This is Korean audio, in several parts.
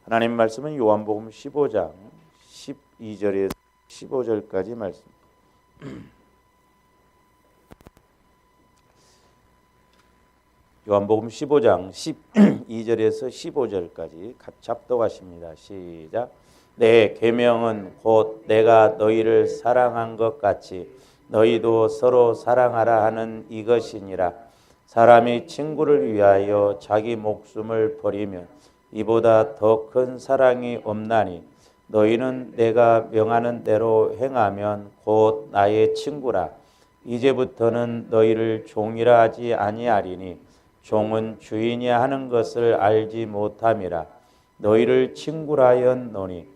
하나님 말씀은 요한복음 15장 12절에서 15절까지 말씀. 요한복음 15장 12절에서 15절까지 같이 합독하십니다. 시작. 내 계명은 곧 내가 너희를 사랑한 것 같이 너희도 서로 사랑하라 하는 이것이니라. 사람이 친구를 위하여 자기 목숨을 버리면 이보다 더 큰 사랑이 없나니 너희는 내가 명하는 대로 행하면 곧 나의 친구라. 이제부터는 너희를 종이라 하지 아니하리니 종은 주인이 하는 것을 알지 못함이라. 너희를 친구라 하였노니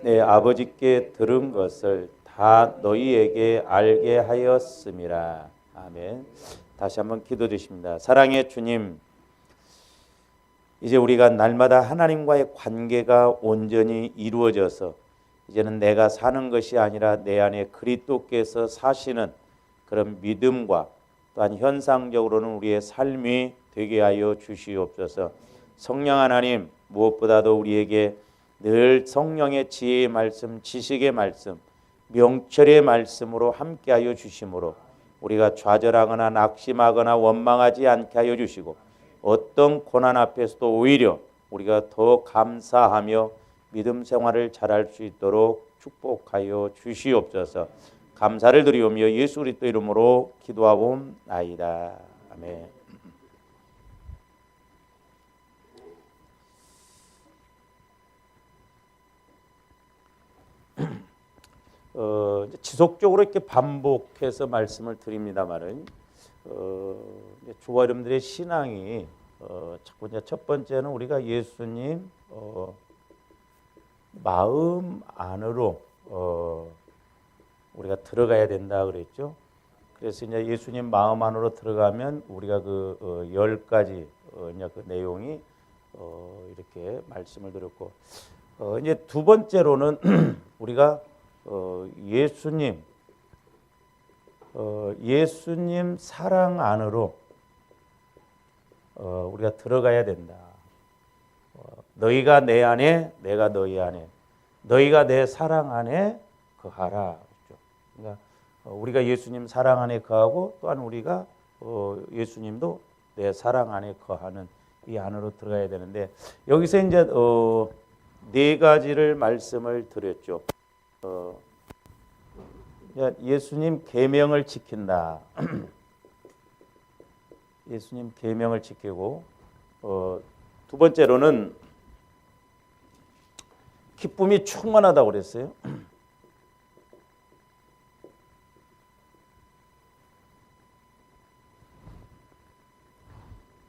내 아버지께 들은 것을 다 너희에게 알게 하였음이라. 아멘. 다시 한번 기도드립니다. 사랑의 주님, 이제 우리가 날마다 하나님과의 관계가 온전히 이루어져서 이제는 내가 사는 것이 아니라 내 안에 그리스도께서 사시는 그런 믿음과 또한 현상적으로는 우리의 삶이 되게 하여 주시옵소서. 성령 하나님, 무엇보다도 우리에게 늘 성령의 지혜의 말씀, 지식의 말씀, 명철의 말씀으로 함께하여 주심으로 우리가 좌절하거나 낙심하거나 원망하지 않게 하여 주시고 어떤 고난 앞에서도 오히려 우리가 더 감사하며 믿음 생활을 잘할 수 있도록 축복하여 주시옵소서. 감사를 드리오며 예수 그리스도 이름으로 기도하옵나이다. 아멘. 지속적으로 이렇게 반복해서 말씀을 드립니다만은 주와 여러분들의 신앙이 자꾸 이제 첫 번째는 우리가 예수님 마음 안으로 우리가 들어가야 된다 그랬죠. 그래서 이제 예수님 마음 안으로 들어가면 우리가 그 10가지 이제 그 내용이 이렇게 말씀을 드렸고 이제 두 번째로는 우리가 예수님 사랑 안으로 우리가 들어가야 된다. 너희가 내 안에, 내가 너희 안에, 너희가 내 사랑 안에 거하라. 그러니까 우리가 예수님 사랑 안에 거하고 또한 우리가 예수님도 내 사랑 안에 거하는 이 안으로 들어가야 되는데 여기서 이제 네 가지를 말씀을 드렸죠. 예수님 계명을 지킨다. 예수님 계명을 지키고 두 번째로는 기쁨이 충만하다고 그랬어요.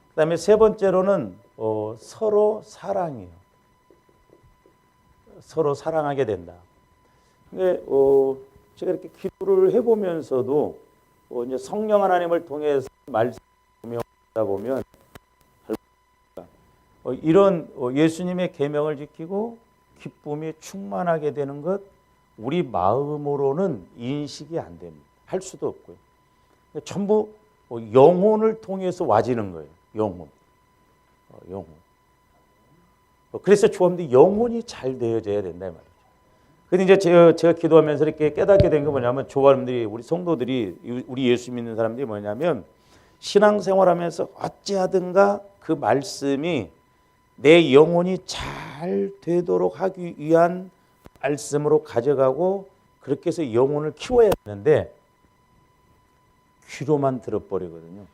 그다음에 세 번째로는 서로 사랑이에요. 서로 사랑하게 된다. 근데 제가 이렇게 기도를 해보면서도 이제 성령 하나님을 통해서 말씀하다 보면 이런 예수님의 계명을 지키고 기쁨이 충만하게 되는 것 우리 마음으로는 인식이 안 됩니다. 할 수도 없고요. 전부 영혼을 통해서 와지는 거예요. 영혼. 그래서 주님도 영혼이 잘 되어져야 된다 이 말이에요. 근데 이제 제가 기도하면서 이렇게 깨닫게 된 게 뭐냐면 조화님들이 우리 성도들이 우리 예수 믿는 사람들이 뭐냐면 신앙생활하면서 어찌하든가 그 말씀이 내 영혼이 잘 되도록 하기 위한 말씀으로 가져가고 그렇게 해서 영혼을 키워야 되는데 귀로만 들어버리거든요.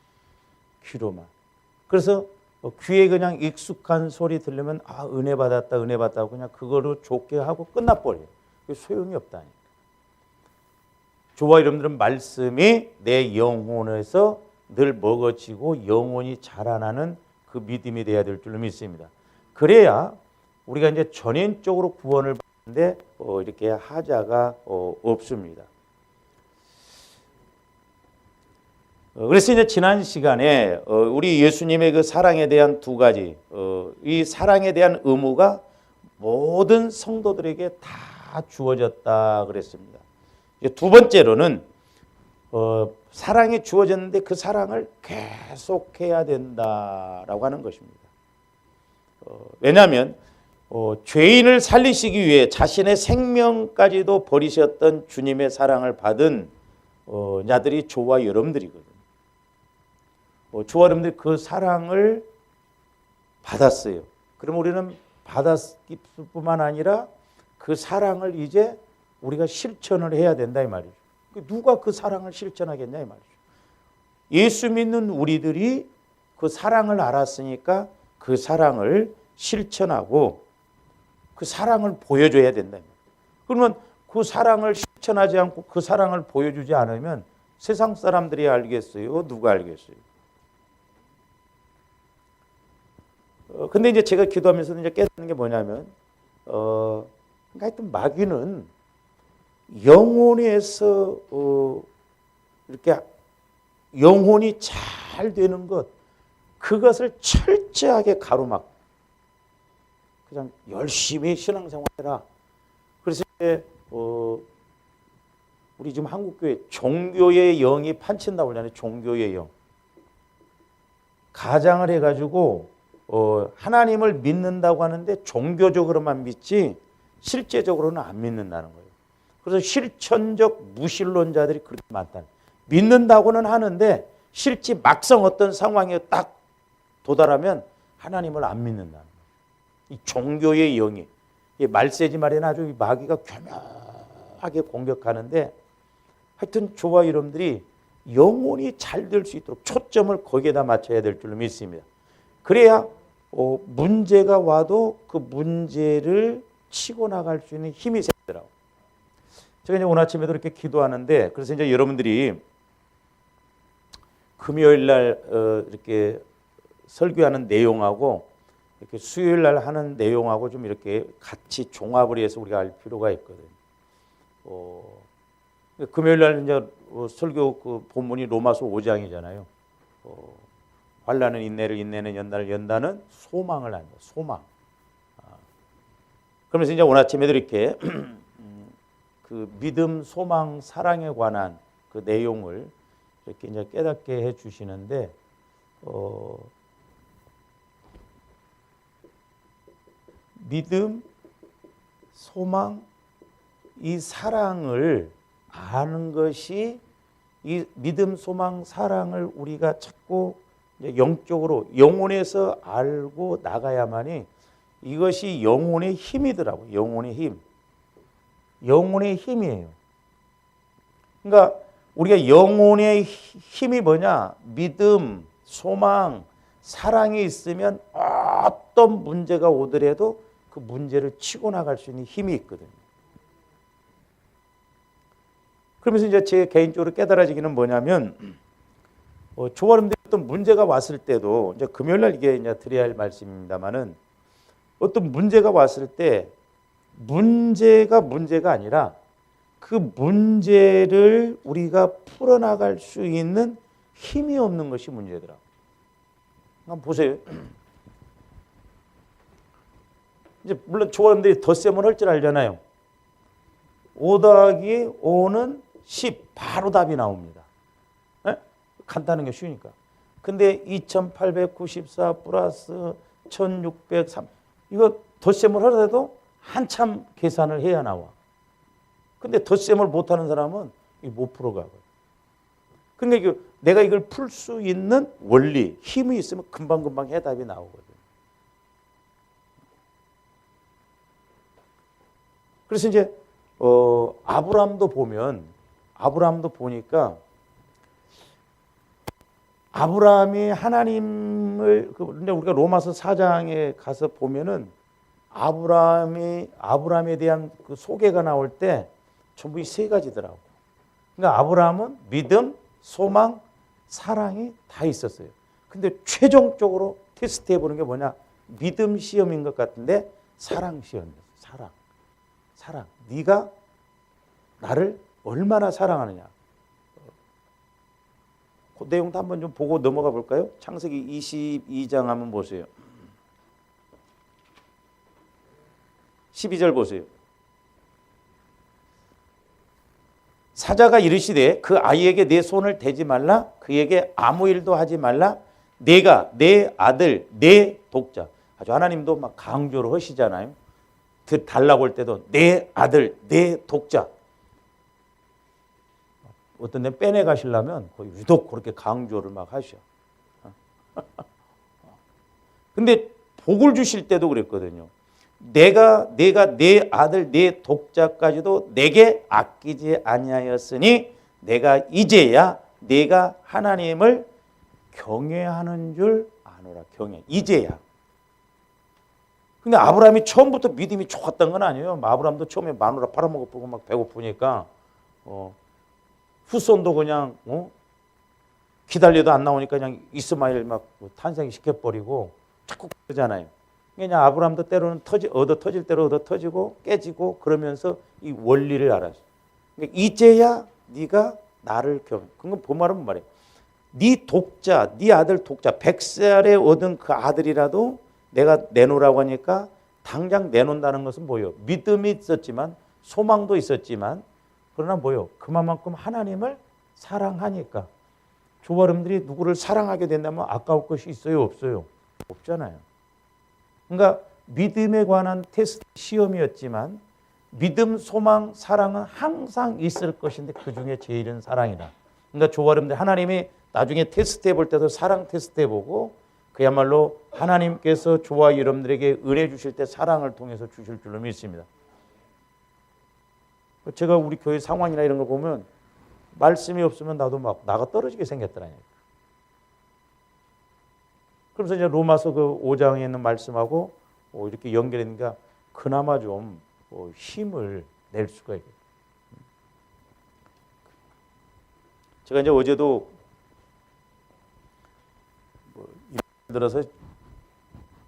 귀로만. 그래서 귀에 그냥 익숙한 소리 들으면 은혜 받았다 은혜 받았다고 그냥 그거로 좋게 하고 끝나버려요. 소용이 없다니까. 저와 여러분들은 말씀이 내 영혼에서 늘 먹어지고 영혼이 자라나는 그 믿음이 돼야 될 줄로 믿습니다. 그래야 우리가 이제 전인적으로 구원을 받는데 이렇게 하자가 없습니다. 그래서 이제 지난 시간에 우리 예수님의 그 사랑에 대한 두 가지, 이 사랑에 대한 의무가 모든 성도들에게 다 주어졌다 그랬습니다. 이제 두 번째로는 사랑이 주어졌는데 그 사랑을 계속해야 된다라고 하는 것입니다. 왜냐하면 죄인을 살리시기 위해 자신의 생명까지도 버리셨던 주님의 사랑을 받은 자들이 저와 여러분들이거든요. 저와 여러분들이 그 사랑을 받았어요. 그럼 우리는 받았을 뿐만 아니라 그 사랑을 이제 우리가 실천을 해야 된다 이 말이죠. 누가 그 사랑을 실천하겠냐 이 말이죠. 예수 믿는 우리들이 그 사랑을 알았으니까 그 사랑을 실천하고 그 사랑을 보여줘야 된다. 그러면 그 사랑을 실천하지 않고 그 사랑을 보여주지 않으면 세상 사람들이 알겠어요? 누가 알겠어요? 근데 이제 제가 기도하면서 이제 깨닫는 게 뭐냐면, 하여튼 마귀는 영혼에서 이렇게 영혼이 잘 되는 것, 그것을 철저하게 가로막. 그냥 열심히 신앙생활해라. 그래서 이제 우리 지금 한국교회 종교의 영이 판친다고 그러잖아요. 종교의 영. 가장을 해가지고 하나님을 믿는다고 하는데 종교적으로만 믿지 실제적으로는 안 믿는다는 거예요. 그래서 실천적 무신론자들이 그렇게 많다. 믿는다고는 하는데 실제 막상 어떤 상황에 딱 도달하면 하나님을 안 믿는다는 거예요. 이 종교의 영이 말세지 말에는 아주 마귀가 교묘하게 공격하는데 하여튼 저와 여러분들이 영혼이 잘 될 수 있도록 초점을 거기에다 맞춰야 될 줄로 믿습니다. 그래야 문제가 와도 그 문제를 치고 나갈 수 있는 힘이 생기더라고요. 제가 이제 오늘 아침에도 이렇게 기도하는데 그래서 이제 여러분들이 금요일 날 이렇게 설교하는 내용하고 이렇게 수요일 날 하는 내용하고 좀 이렇게 같이 종합을 해서 우리가 알 필요가 있거든요. 금요일 날 이제 설교 그 본문이 로마서 5장이잖아요. 환난은 인내를, 인내는 연단을, 연단은 소망을 한다. 소망. 그러면서 이제 오늘 아침에도 이렇게 그 믿음, 소망, 사랑에 관한 그 내용을 이렇게 이제 깨닫게 해 주시는데 믿음, 소망, 이 사랑을 아는 것이 이 믿음, 소망, 사랑을 우리가 찾고 영적으로 영혼에서 알고 나가야만이 이것이 영혼의 힘이더라고요. 영혼의 힘. 영혼의 힘이에요. 그러니까 우리가 영혼의 힘이 뭐냐? 믿음, 소망, 사랑이 있으면 어떤 문제가 오더라도 그 문제를 치고 나갈 수 있는 힘이 있거든요. 그러면서 이제 제 개인적으로 깨달아지기는 뭐냐면, 저와 여러분들이 어떤 문제가 왔을 때도 이제 금요일 날 이게 이제 드려야 할 말씀입니다만은 어떤 문제가 왔을 때 문제가 아니라 그 문제를 우리가 풀어나갈 수 있는 힘이 없는 것이 문제더라고요. 한번 보세요. 이제 물론 저와 여러분들이 덧셈을 할 줄 알잖아요. 5 더하기 5는 10 바로 답이 나옵니다. 에? 간단한 게 쉬우니까. 근데 2894 플러스 1603 이거 덧셈을 하더라도 한참 계산을 해야 나와. 근데 덧셈을 못하는 사람은 못 풀어가거든. 그러니까 내가 이걸 풀 수 있는 원리, 힘이 있으면 금방금방 해답이 나오거든. 그래서 이제 아브라함도 보니까 아브라함이 하나님을 근데 우리가 로마서 4장에 가서 보면은 아브라함에 대한 그 소개가 나올 때 전부 이 세 가지더라고. 그러니까 아브라함은 믿음, 소망, 사랑이 다 있었어요. 근데 최종적으로 테스트해 보는 게 뭐냐? 믿음 시험인 것 같은데 사랑 시험이었어. 사랑. 네가 나를 얼마나 사랑하느냐. 그 내용도 한번 좀 보고 넘어가 볼까요? 창세기 22장 한번 보세요. 12절 보세요. 사자가 이르시되 그 아이에게 내 손을 대지 말라. 그에게 아무 일도 하지 말라. 내가 내 아들 내 독자. 아주 하나님도 막 강조를 하시잖아요. 달라고 할 때도 내 아들, 내 독자. 어떤 데 빼내 가시려면 거의 유독 그렇게 강조를 막 하셔. 근데 복을 주실 때도 그랬거든요. 내가 내 아들, 내 독자까지도 내게 아끼지 아니하였으니 내가 이제야 내가 하나님을 경외하는 줄 아노라. 경외. 이제야. 근데 아브라함이 처음부터 믿음이 좋았던 건 아니에요. 아브라함도 처음에 마누라 팔아먹고 막 배고프니까 후손도 그냥 기다려도 안 나오니까 그냥 이스마엘 막 탄생시켜버리고 자꾸 그러잖아요. 그냥 아브라함도 때로는 얻어 터질 대로 얻어 터지고 깨지고 그러면서 이 원리를 알았어. 그러니까 이제야 네가 나를 경외. 그건 그 말은 말이에요. 네 독자, 네 아들 독자 100살에 얻은 그 아들이라도 내가 내놓으라고 하니까 당장 내놓는다는 것은 뭐예요? 믿음이 있었지만 소망도 있었지만 그러나 뭐예요? 그만큼 하나님을 사랑하니까. 조와 여러분들이 누구를 사랑하게 된다면 아까울 것이 있어요? 없어요? 없잖아요. 그러니까 믿음에 관한 테스트 시험이었지만 믿음, 소망, 사랑은 항상 있을 것인데 그중에 제일은 사랑이다. 그러니까 조와 여러분들 하나님이 나중에 테스트해 볼 때도 사랑 테스트해 보고 그야말로 하나님께서 저와 여러분들에게 은혜 주실 때 사랑을 통해서 주실 줄로 믿습니다. 제가 우리 교회 상황이나 이런 걸 보면 말씀이 없으면 나도 막 나가 떨어지게 생겼더라니까. 그래서 이제 로마서 그 5장에 있는 말씀하고 이렇게 연결하니까 그나마 좀 힘을 낼 수가 있어요. 제가 이제 어제도 들어서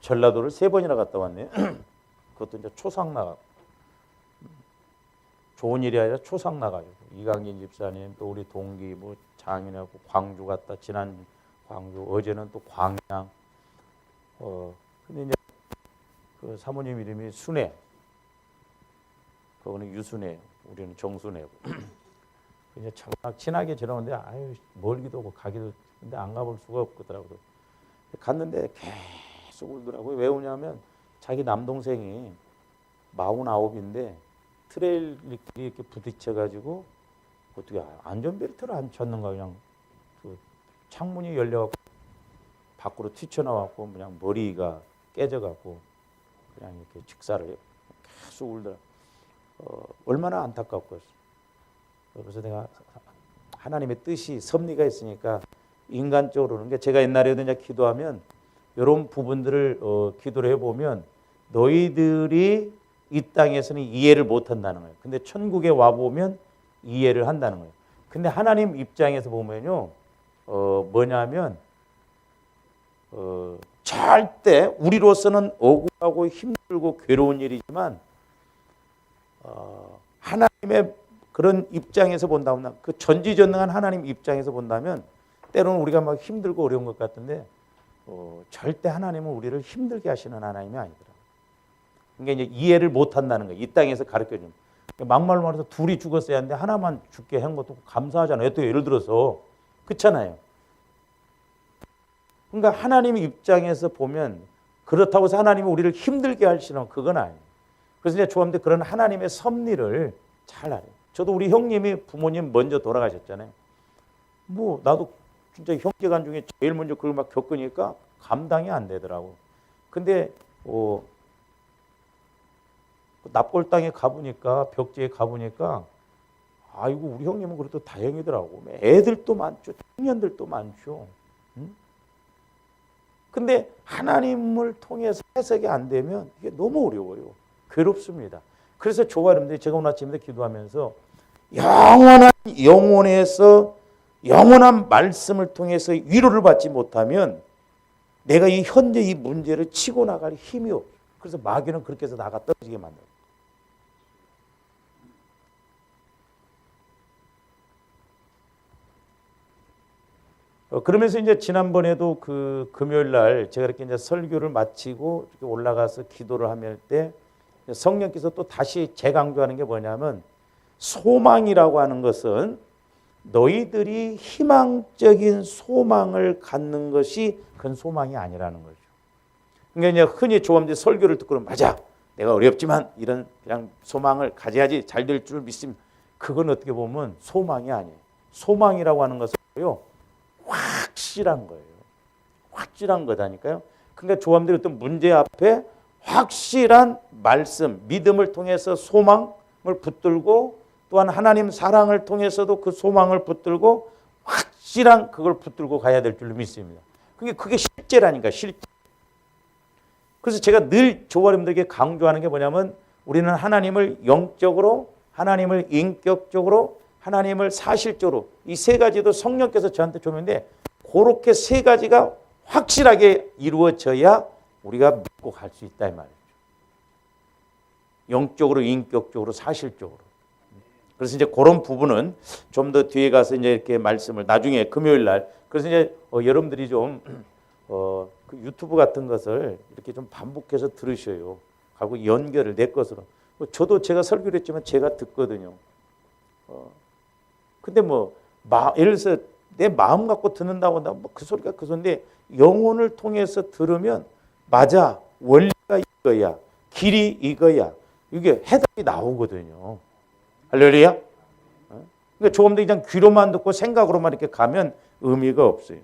전라도를 3번이나 갔다 왔네요. 그것도 이제 초상 나가. 좋은 일이 아니라 초상 나가지고 이강진 집사님 또 우리 동기 뭐 장인하고 광주 갔다 지난 광주 어제는 또 광양. 근데 이제 그 사모님 이름이 순애. 그거는 유순애, 우리는 정순애고. 이제 참 친하게 지나오는데 아유 멀기도 하고 가기도 근데 안 가볼 수가 없더라고요. 갔는데 계속 울더라고요. 왜 우냐면 자기 남동생이 49인데 트레일들이 이렇게 부딪혀가지고 어떻게 안전벨트를 안 쳤는가 그냥 그 창문이 열려갖고 밖으로 튀쳐나왔고 그냥 머리가 깨져갖고 그냥 이렇게 직사를 해요. 계속 울더라. 얼마나 안타깝겠어. 그래서 내가 하나님의 뜻이 섭리가 있으니까 인간적으로는 그러니까 제가 옛날에도 이제 기도하면 이런 부분들을 기도를 해보면 너희들이 이 땅에서는 이해를 못한다는 거예요. 근데 천국에 와 보면 이해를 한다는 거예요. 근데 하나님 입장에서 보면요, 뭐냐면 절대 우리로서는 억울하고 힘들고 괴로운 일이지만 하나님의 그런 입장에서 본다면 그 전지전능한 하나님 입장에서 본다면 때로는 우리가 막 힘들고 어려운 것 같은데 절대 하나님은 우리를 힘들게 하시는 하나님이 아니더라고요. 그러니까 이제 이해를 못한다는 거예요. 이 땅에서 가르쳐주는. 막말로 말해서 둘이 죽었어야 하는데 하나만 죽게 한 것도 감사하잖아요. 또 예를 들어서 그렇잖아요. 그러니까 하나님의 입장에서 보면 그렇다고 해서 하나님이 우리를 힘들게 하시는 그건 아니에요. 그래서 이제 조합들 그런 하나님의 섭리를 잘 알아요. 저도 우리 형님이 부모님 먼저 돌아가셨잖아요. 뭐 나도 진짜 형제간 중에 제일 먼저 그걸 막 겪으니까 감당이 안 되더라고. 근데 납골 땅에 가보니까 벽지에 가보니까 아이고 우리 형님은 그래도 다행이더라고. 애들도 많죠, 청년들도 많죠. 응? 근데 하나님을 통해서 해석이 안 되면 이게 너무 어려워요. 괴롭습니다. 그래서 저와 여러분들이 제가 오늘 아침에 기도하면서 영원한 영혼에서 영원한 말씀을 통해서 위로를 받지 못하면 내가 이 현재 이 문제를 치고 나갈 힘이 없어요. 그래서 마귀는 그렇게 해서 나가 떨어지게 만들어요. 그러면서 이제 지난번에도 그 금요일 날 제가 이렇게 이제 설교를 마치고 이렇게 올라가서 기도를 하면 때 성령께서 또 다시 재강조하는 게 뭐냐면 소망이라고 하는 것은 너희들이 희망적인 소망을 갖는 것이 그건 소망이 아니라는 거죠. 그러니까 이제 흔히 조합들 설교를 듣고는 맞아. 내가 어렵지만 이런 그냥 소망을 가져야지 잘 될 줄 믿습니다. 그건 어떻게 보면 소망이 아니에요. 소망이라고 하는 것은요, 확실한 거예요. 확실한 거다니까요. 그러니까 조합들이 어떤 문제 앞에 확실한 말씀, 믿음을 통해서 소망을 붙들고 또한 하나님 사랑을 통해서도 그 소망을 붙들고 확실한 그걸 붙들고 가야 될 줄로 믿습니다. 그게 실제라니까, 실제. 그래서 제가 늘 조화님들에게 강조하는 게 뭐냐면 우리는 하나님을 영적으로, 하나님을 인격적으로, 하나님을 사실적으로 이 세 가지도 성령께서 저한테 줬는데 그렇게 세 가지가 확실하게 이루어져야 우리가 믿고 갈 수 있다 이 말이죠. 영적으로, 인격적으로, 사실적으로. 그래서 이제 그런 부분은 좀 더 뒤에 가서 이제 이렇게 말씀을 나중에 금요일 날 그래서 이제 여러분들이 좀 그 유튜브 같은 것을 이렇게 좀 반복해서 들으셔요. 하고 연결을 내 것으로. 저도 제가 설교를 했지만 제가 듣거든요. 근데 예를 들어서 내 마음 갖고 듣는다고 그 소리가 그 소리인데 영혼을 통해서 들으면 맞아. 원리가 이거야. 길이 이거야. 이게 해답이 나오거든요. 할렐루야. 그러니까 조금 더 그냥 귀로만 듣고 생각으로만 이렇게 가면 의미가 없어요.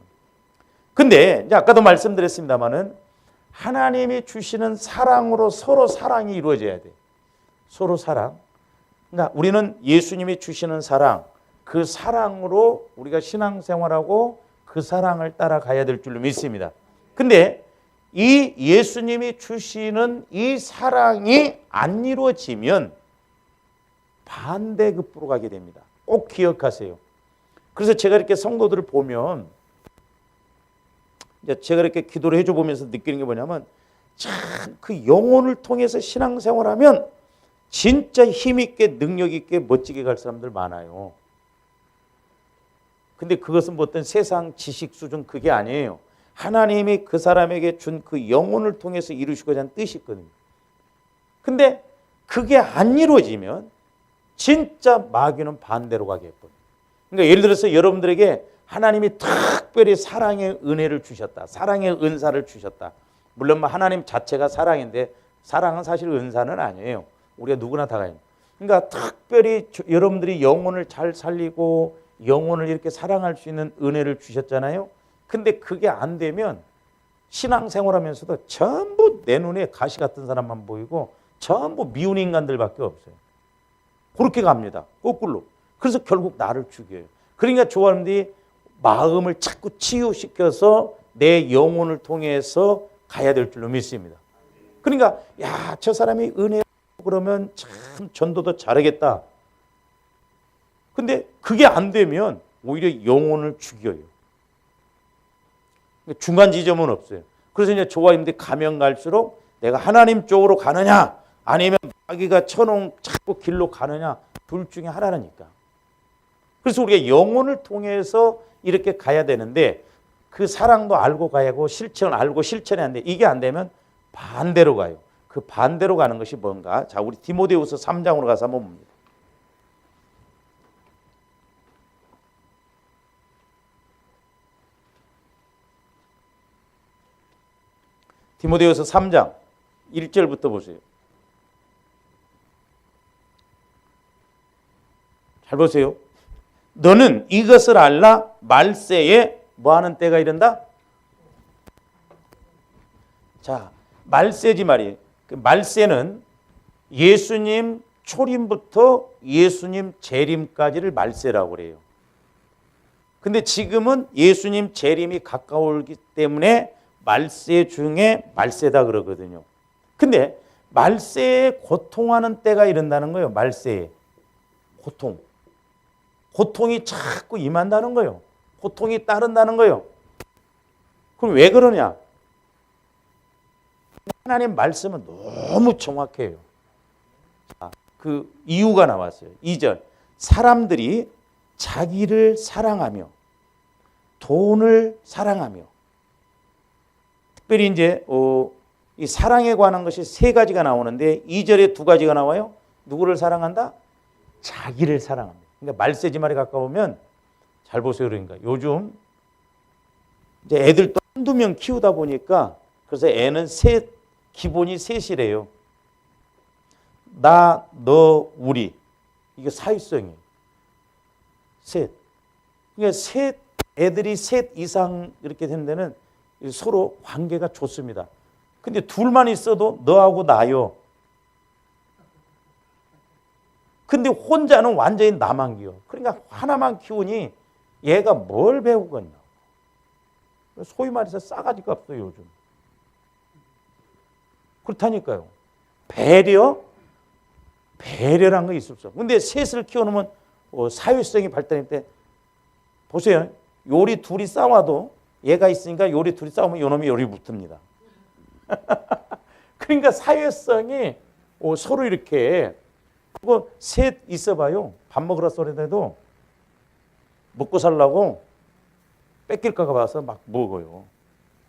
근데 이제 아까도 말씀드렸습니다만은 하나님이 주시는 사랑으로 서로 사랑이 이루어져야 돼. 서로 사랑. 그러니까 우리는 예수님이 주시는 사랑, 그 사랑으로 우리가 신앙생활하고 그 사랑을 따라가야 될 줄로 믿습니다. 근데 이 예수님이 주시는 이 사랑이 안 이루어지면 반대급부로 가게 됩니다. 꼭 기억하세요. 그래서 제가 이렇게 성도들을 보면 제가 이렇게 기도를 해줘 보면서 느끼는 게 뭐냐면 참 그 영혼을 통해서 신앙생활하면 진짜 힘있게 능력있게 멋지게 갈 사람들 많아요. 근데 그것은 뭐 어떤 세상 지식 수준 그게 아니에요. 하나님이 그 사람에게 준 그 영혼을 통해서 이루시고자 하는 뜻이 있거든요. 근데 그게 안 이루어지면 진짜 마귀는 반대로 가게 해버려요. 그러니까 예를 들어서 여러분들에게 하나님이 특별히 사랑의 은혜를 주셨다. 사랑의 은사를 주셨다. 물론 하나님 자체가 사랑인데 사랑은 사실 은사는 아니에요. 우리가 누구나 다 가요. 그러니까 특별히 여러분들이 영혼을 잘 살리고 영혼을 이렇게 사랑할 수 있는 은혜를 주셨잖아요. 근데 그게 안 되면 신앙생활하면서도 전부 내 눈에 가시 같은 사람만 보이고 전부 미운 인간들밖에 없어요. 그렇게 갑니다. 거꾸로. 그래서 결국 나를 죽여요. 그러니까 조화님들이 마음을 자꾸 치유시켜서 내 영혼을 통해서 가야 될 줄로 믿습니다. 그러니까 야, 저 사람이 은혜 그러면 참 전도도 잘하겠다. 근데 그게 안 되면 오히려 영혼을 죽여요. 중간 지점은 없어요. 그래서 이제 조화님들이 가면 갈수록 내가 하나님 쪽으로 가느냐 아니면 마귀가 쳐놓은 자꾸 길로 가느냐 둘 중에 하나라니까. 그래서 우리가 영혼을 통해서 이렇게 가야 되는데 그 사랑도 알고 가야 하고 실천을 알고 실천해야 하는데 이게 안 되면 반대로 가요. 그 반대로 가는 것이 뭔가? 자, 우리 디모데후서 3장으로 가서 한번 봅니다. 디모데후서 3장 1절부터 보세요. 잘 보세요. 너는 이것을 알라 말세에 뭐하는 때가 이른다? 자, 말세지 말이에요. 그 말세는 예수님 초림부터 예수님 재림까지를 말세라고 그래요. 근데 지금은 예수님 재림이 가까우기 때문에 말세 중에 말세다 그러거든요. 근데 말세에 고통하는 때가 이른다는 거예요. 말세에 고통. 고통이 자꾸 임한다는 거예요. 고통이 따른다는 거예요. 그럼 왜 그러냐? 하나님 말씀은 너무 정확해요. 그 이유가 나왔어요. 2절. 사람들이 자기를 사랑하며 돈을 사랑하며 특별히 이제 이 사랑에 관한 것이 세 가지가 나오는데 2절에 두 가지가 나와요. 누구를 사랑한다? 자기를 사랑합니다. 그러니까 말세지 말에 가까우면 잘 보세요. 그러니까 요즘 이제 애들 또 한두 명 키우다 보니까 그래서 애는 셋, 기본이 셋이래요. 나, 너, 우리. 이게 사회성이에요. 셋. 그러니까 셋, 애들이 셋 이상 이렇게 된 데는 서로 관계가 좋습니다. 근데 둘만 있어도 너하고 나요. 근데 혼자는 완전히 나만 키워. 그러니까 하나만 키우니 얘가 뭘 배우겠냐. 소위 말해서 싸가지가 없어요, 요즘. 그렇다니까요. 배려란 거 있을 수 없어. 근데 셋을 키워놓으면 사회성이 발달할 때 보세요. 요리 둘이 싸워도 얘가 있으니까 요리 둘이 싸우면 요놈이 요리 붙습니다. 그러니까 사회성이 서로 이렇게 그거 셋 있어봐요. 밥 먹으라 소리해도 먹고 살라고 뺏길까 봐서 막 먹어요.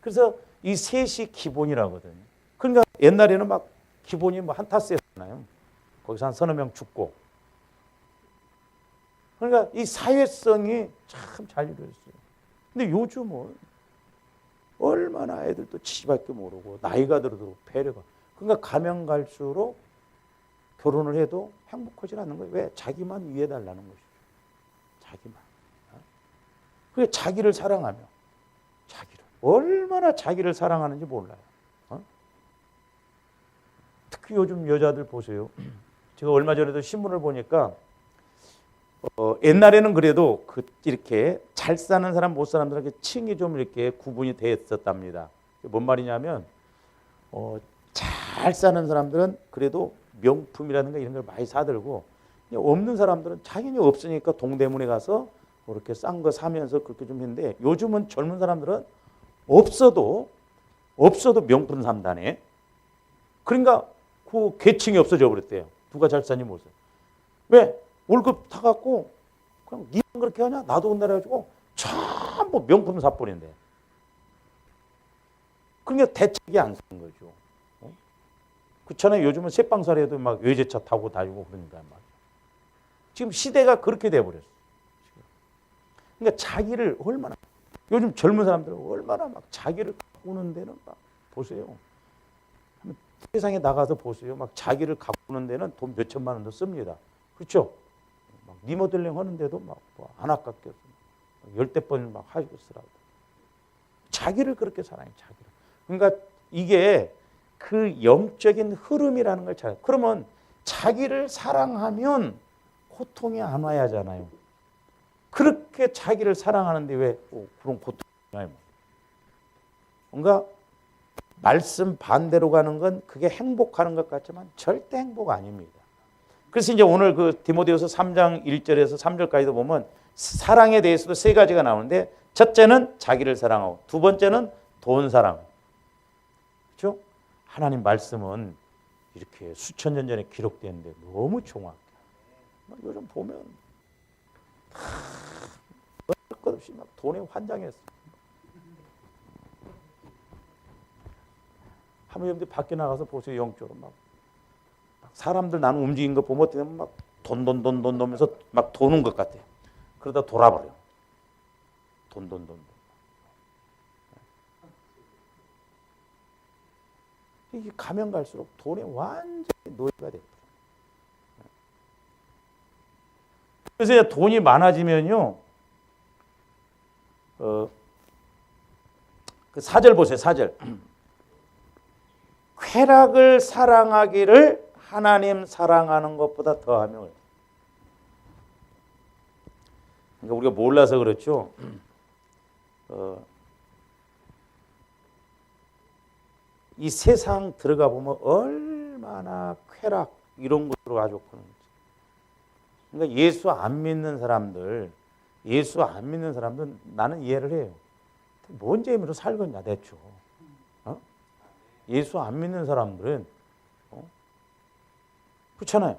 그래서 이 셋이 기본이라거든요. 그러니까 옛날에는 막 기본이 뭐 한타스였잖아요. 거기서 한 서너 명 죽고. 그러니까 이 사회성이 참 잘 이루어졌어요. 근데 요즘은 얼마나 애들도 치밖에 모르고 나이가 들어도 배려가. 그러니까 가면 갈수록 결혼을 해도 행복하지 않는 거예요. 왜? 자기만 위해달라는 것이죠. 자기만. 그게 자기를 사랑하며 자기를 얼마나 자기를 사랑하는지 몰라요. 특히 요즘 여자들 보세요. 제가 얼마 전에도 신문을 보니까 옛날에는 그래도 이렇게 잘 사는 사람 못 사는 사람들에게 층이 좀 이렇게 구분이 됐었답니다. 뭔 말이냐면 잘 사는 사람들은 그래도 명품이라든가 이런 걸 많이 사들고 없는 사람들은 당연히 없으니까 동대문에 가서 그렇게 싼 거 사면서 그렇게 좀 했는데 요즘은 젊은 사람들은 없어도 명품 산다네. 그러니까 그 계층이 없어져 버렸대요. 누가 잘 사니 못 사. 왜? 월급 타갖고 그냥 니는 그렇게 하냐? 나도 온다 해가지고 전부 명품 사버린대. 그러니까 대책이 안 쓰는 거죠. 그렇잖아요. 요즘은 새빵살이에도 막 외제차 타고 다니고 그러니까 막. 지금 시대가 그렇게 돼버렸어. 그러니까 자기를 얼마나 요즘 젊은 사람들은 얼마나 막 자기를 가꾸는 데는 막 보세요. 세상에 나가서 보세요. 막 자기를 가꾸는 데는 돈 몇 천만 원도 씁니다. 그렇죠? 막 리모델링 하는데도 막 안 아깝게 10대 막 하고 쓰라고. 자기를 그렇게 사랑해. 자기를. 그러니까 이게 그 영적인 흐름이라는 걸 잘. 그러면 자기를 사랑하면 고통이 안 와야 하잖아요. 그렇게 자기를 사랑하는데 왜 그런 고통이 와요? 뭔가 말씀 반대로 가는 건 그게 행복하는 것 같지만 절대 행복 아닙니다. 그래서 이제 오늘 그 디모데후서 3장 1절에서 3절까지도 보면 사랑에 대해서도 세 가지가 나오는데 첫째는 자기를 사랑하고 두 번째는 돈 사랑. 그렇죠? 하나님 말씀은 이렇게 수천 년 전에 기록되는데 너무 정확해. 요즘 보면 것 없이 막 돈에 환장했어. 한번 여러분들 밖에 나가서 보세요. 영적으로 막 사람들 나는 움직인 거 보면 어떻게 되면 막 돈 넣으면서 막 도는 것 같아요. 그러다 돌아버려. 돈. 이게 가면 갈수록 돈에 완전히 노예가 돼요. 그래서 돈이 많아지면요. 그 4절 보세요. 4절. 쾌락을 사랑하기를 하나님 사랑하는 것보다 더하며. 그러니까 우리가 몰라서 그렇죠. 이 세상 들어가 보면 얼마나 쾌락 이런 것으로 아주 그런지. 그러니까 예수 안 믿는 사람들 나는 이해를 해요. 뭔 재미로 살겠냐 대충. 예수 안 믿는 사람들은 그렇잖아요.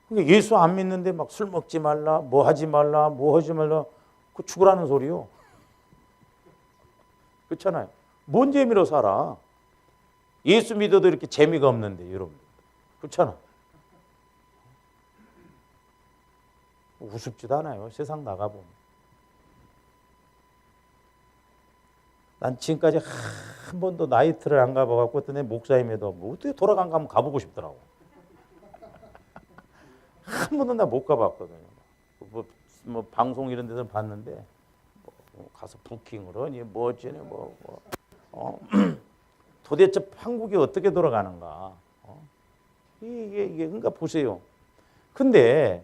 그러니까 예수 안 믿는데 막 술 먹지 말라, 뭐 하지 말라, 그 죽으라는 소리요. 그렇잖아요. 뭔 재미로 살아? 예수 믿어도 이렇게 재미가 없는데 여러분. 그렇잖아. 우습지도 않아요. 세상 나가보면. 난 지금까지 한 번도 나이트를 안 가봐갖고 내 목사님에도 뭐 어떻게 돌아간 가 하면 가보고 싶더라고. 한 번도 나 못 가봤거든요. 뭐 방송 이런 데서 봤는데 가서 부킹을 하니 뭐 어쩌니 도대체 한국이 어떻게 돌아가는가? 이게 그러니까 보세요. 근데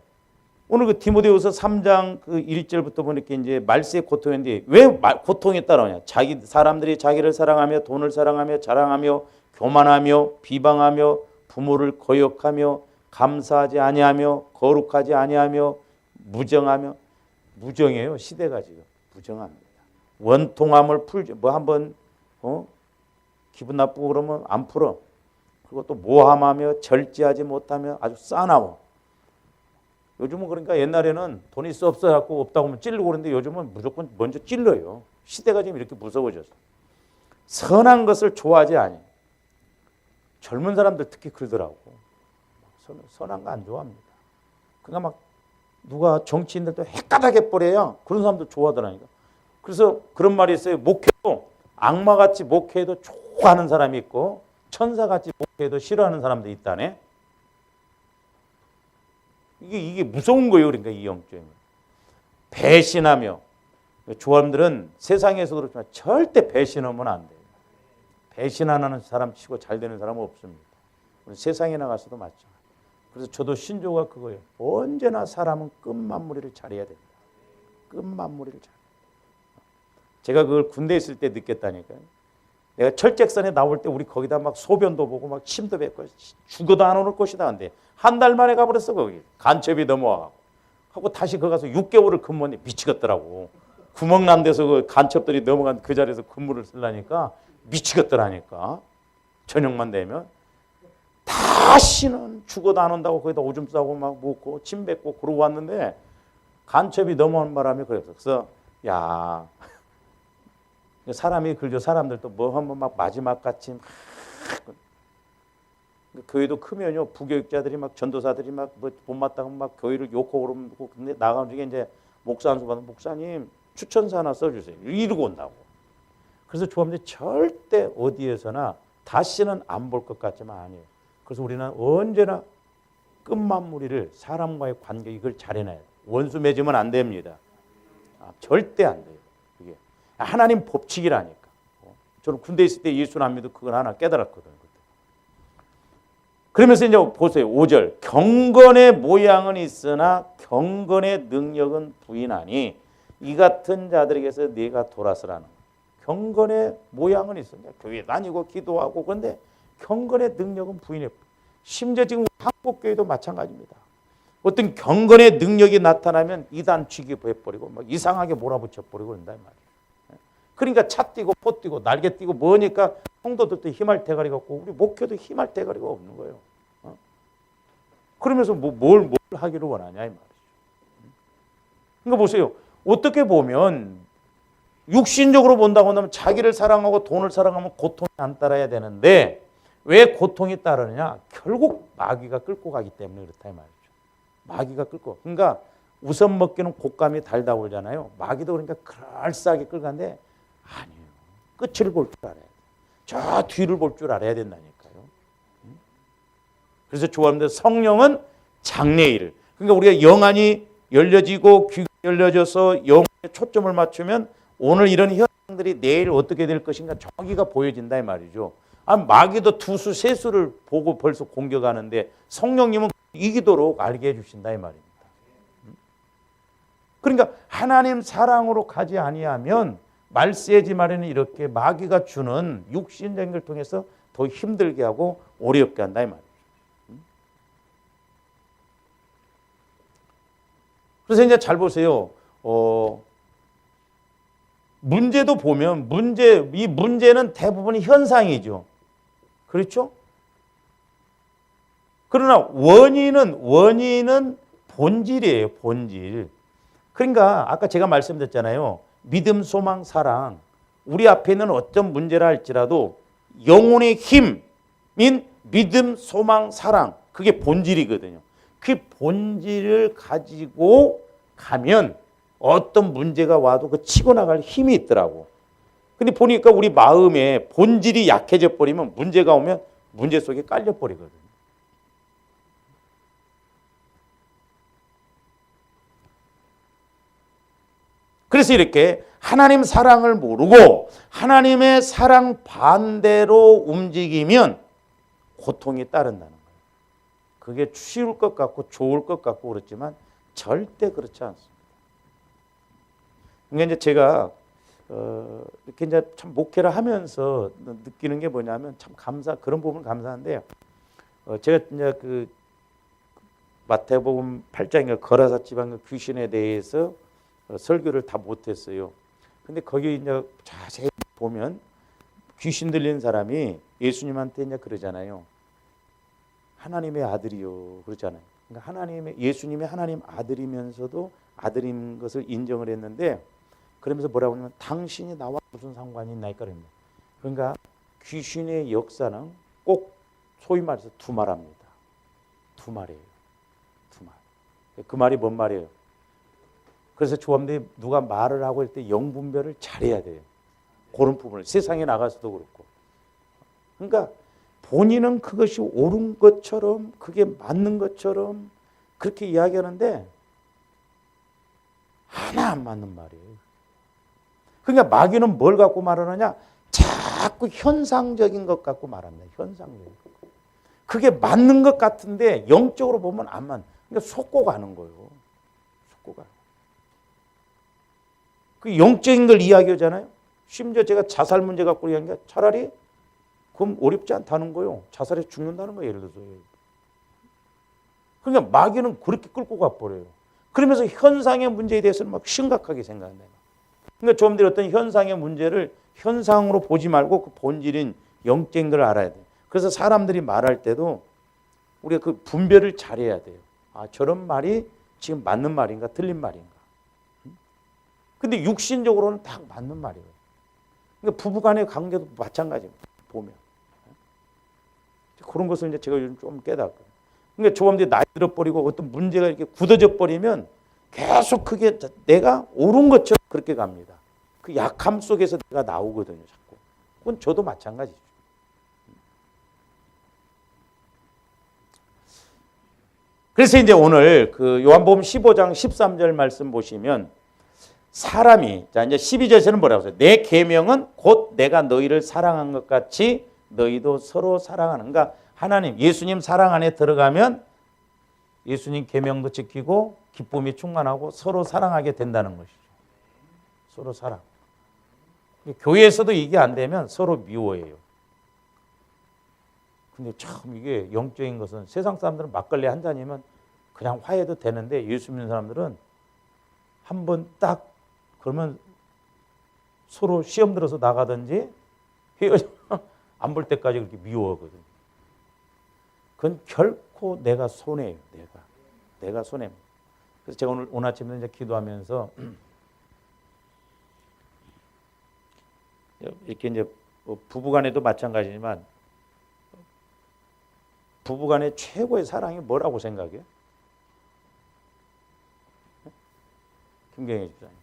오늘 그 디모데후서 3장 그 1절부터 보니까 이제 말세의 고통인데 왜 고통이 따라오냐? 사람들이 자기를 사랑하며 돈을 사랑하며 자랑하며 교만하며 비방하며 부모를 거역하며 감사하지 아니하며 거룩하지 아니하며 무정해요. 시대가 지금 무정합니다. 원통함을 풀죠. 뭐 한번 기분 나쁘고 그러면 안 풀어. 그리고 또 모함하며 절제하지 못하며 아주 싸나워. 요즘은 그러니까 옛날에는 돈 있어 없어 갖고 없다고 하면 찔르고 그러는데 요즘은 무조건 먼저 찔러요. 시대가 지금 이렇게 무서워졌어. 선한 것을 좋아하지 않아요. 젊은 사람들 특히 그러더라고. 선한 거 안 좋아합니다. 그러니까 막 누가 정치인들도 헷가닥해 버려요. 그런 사람들 좋아하더라니까. 그래서 그런 말이 있어요. 목회도 악마같이 목회도 좋아하는 사람이 있고 천사같이 목회도 싫어하는 사람도 있다네. 이게 무서운 거예요. 그러니까 이 영적인 배신하며 조합들은 세상에서 그렇지만 절대 배신하면 안 돼요. 배신 안 하는 사람 치고 잘 되는 사람은 없습니다. 세상에 나가서도 마찬가지. 그래서 저도 신조가 그거예요. 언제나 사람은 끝마무리를 잘해야 된다. 끝마무리를 잘. 제가 그걸 군대에 있을 때 느꼈다니까요. 내가 철책선에 나올 때 우리 거기다 막 소변도 보고 막 침도 뱉고 죽어도 안 오를 것이다. 근데 한 달 만에 가버렸어 거기. 간첩이 넘어와. 하고 다시 거기 가서 6개월을 근무했는데 미치겠더라고. 구멍 난 데서 그 간첩들이 넘어간 그 자리에서 근무를 쓰려니까 미치겠더라니까. 저녁만 되면. 다시는 죽어도 안 온다고 거기다 오줌 싸고 막 묻고 침 뱉고 그러고 왔는데 간첩이 넘어온 바람에 그래서 야 사람이 그러죠. 사람들도 뭐 한번 막 마지막 같이 막 교회도 크면요 부교육자들이 막 전도사들이 막 뭐 못마땅 막 교회를 욕하고 그러고 근데 나가는 중에 이제 목사 한 수 받은 목사님 추천서 하나 써주세요 이러고 온다고. 그래서 조합원들이 절대 어디에서나 다시는 안 볼 것 같지만 아니에요. 그래서 우리는 언제나 끝마무리를 사람과의 관계 이걸 잘해놔야 돼요. 원수 맺으면 안 됩니다. 절대 안 돼요. 이게 하나님 법칙이라니까. 저는 군대 있을 때 예수 안 믿고 그걸 하나 깨달았거든요. 그러면서 이제 보세요. 5절. 경건의 모양은 있으나 경건의 능력은 부인하니 이 같은 자들에게서 네가 돌아서라는 거예요. 경건의 모양은 있으니까 교회 다니고 기도하고 그런데 경건의 능력은 부인해. 심지어 지금 한국교회도 마찬가지입니다. 어떤 경건의 능력이 나타나면 이단 취급해버리고 막 이상하게 몰아붙여버리고 그런단 말이에요. 그러니까 차 뛰고 포 뛰고 날개 뛰고 뭐니까 성도들도 힘할 대가리가 없고 우리 목회도 힘할 대가리가 없는 거예요. 그러면서 뭘 하기를 원하냐 이 말이죠. 그러니까 보세요. 어떻게 보면 육신적으로 본다고 하면 자기를 사랑하고 돈을 사랑하면 고통이 안 따라야 되는데 왜 고통이 따르느냐? 결국 마귀가 끌고 가기 때문에 그렇다 이 말이죠. 마귀가 끌고. 그러니까 우선 먹기는 곶감이 달다 그러잖아요. 마귀도 그러니까 그럴싸하게 끌고 가는데 아니에요. 끝을 볼 줄 알아야 돼. 저 뒤를 볼 줄 알아야 된다니까요. 그래서 조합원들 성령은 장래일을. 그러니까 우리가 영안이 열려지고 귀가 열려져서 영에 초점을 맞추면 오늘 이런 현상들이 내일 어떻게 될 것인가 저기가 보여진다 이 말이죠. 마귀도 두수 세수를 보고 벌써 공격하는데 성령님은 이기도록 알게 해주신다 이 말입니다. 그러니까 하나님 사랑으로 가지 아니하면 말세지 말에는 이렇게 마귀가 주는 육신적인 걸 통해서 더 힘들게 하고 어렵게 한다 이 말이죠. 그래서 이제 잘 보세요. 문제도 보면 이 문제는 대부분 현상이죠. 그렇죠? 그러나 원인은 본질이에요. 본질. 그러니까 아까 제가 말씀드렸잖아요. 믿음, 소망, 사랑. 우리 앞에 있는 어떤 문제라 할지라도 영혼의 힘인 믿음, 소망, 사랑. 그게 본질이거든요. 그 본질을 가지고 가면 어떤 문제가 와도 그 치고 나갈 힘이 있더라고. 근데 보니까 우리 마음의 본질이 약해져 버리면 문제가 오면 문제 속에 깔려 버리거든요. 그래서 이렇게 하나님 사랑을 모르고 하나님의 사랑 반대로 움직이면 고통이 따른다는 거예요. 그게 쉬울 것 같고 좋을 것 같고 그렇지만 절대 그렇지 않습니다. 그러니까 이제 제가 이렇게 이제 참 목회를 하면서 느끼는 게 뭐냐면 참 그런 부분 감사한데요. 제가 이제 그 마태복음 8장에 거라사 지방 귀신에 대해서 설교를 다 못했어요. 근데 거기 이제 자세히 보면 귀신 들린 사람이 예수님한테 이제 그러잖아요. 하나님의 아들이요, 그러잖아요. 그러니까 예수님이 하나님 아들이면서도 아들인 것을 인정을 했는데, 그러면서 뭐라고 하냐면 당신이 나와 무슨 상관이 있나이까 그럽니다. 그러니까 귀신의 역사는 꼭 소위 말해서 두 말합니다. 두 말이에요. 두 말. 그 말이 뭔 말이에요? 그래서 조합들이 누가 말을 하고 할 때 영분별을 잘해야 돼요. 그런 부분을 세상에 나가서도 그렇고. 그러니까 본인은 그것이 옳은 것처럼 그게 맞는 것처럼 그렇게 이야기하는데 하나 안 맞는 말이에요. 그러니까 마귀는 뭘 갖고 말하느냐? 자꾸 현상적인 것 갖고 말한다. 현상적인 것. 그게 맞는 것 같은데 영적으로 보면 안 맞는. 그러니까 속고 가는 거예요. 속고 가는. 그 영적인 걸 이야기하잖아요. 심지어 제가 자살 문제 갖고 이야기한 게 차라리 그럼 어렵지 않다는 거예요. 자살해 죽는다는 거예요. 예를 들어서. 그러니까 마귀는 그렇게 끌고 가버려요. 그러면서 현상의 문제에 대해서는 막 심각하게 생각한다. 그러니까 좀 전에 어떤 현상의 문제를 현상으로 보지 말고 그 본질인 영적인 걸 알아야 돼요. 그래서 사람들이 말할 때도 우리가 그 분별을 잘해야 돼요. 아, 저런 말이 지금 맞는 말인가 틀린 말인가. 근데 육신적으로는 딱 맞는 말이에요. 그러니까 부부간의 관계도 마찬가지입니다. 보면. 그런 것을 이제 제가 요즘 좀 깨닫고. 그러니까 조금씩 나이 들어버리고 어떤 문제가 이렇게 굳어져 버리면 계속 그게 내가 옳은 것처럼 그렇게 갑니다. 그 약함 속에서 내가 나오거든요, 자꾸. 그건 저도 마찬가지죠. 그래서 이제 오늘 그 요한복음 15장 13절 말씀 보시면 사람이, 자 이제 12절에서는 뭐라고 했어요? 내 계명은 곧 내가 너희를 사랑한 것 같이 너희도 서로 사랑하는. 그러니까 하나님, 예수님 사랑 안에 들어가면 예수님 계명도 지키고 기쁨이 충만하고 서로 사랑하게 된다는 것이죠. 서로 사랑. 교회에서도 이게 안 되면 서로 미워해요. 근데 참 이게 영적인 것은 세상 사람들은 막걸리 한 잔이면 그냥 화해도 되는데 예수 믿는 사람들은 한 번 딱 그러면 서로 시험 들어서 나가든지 헤어져 안 볼 때까지 그렇게 미워하거든요. 그건 결코 내가 손해예요. 내가 손해입니다. 그래서 제가 오늘 아침에 이제 기도하면서 이렇게 이제 부부간에도 마찬가지지만 부부간의 최고의 사랑이 뭐라고 생각해요? 김경희 집사님.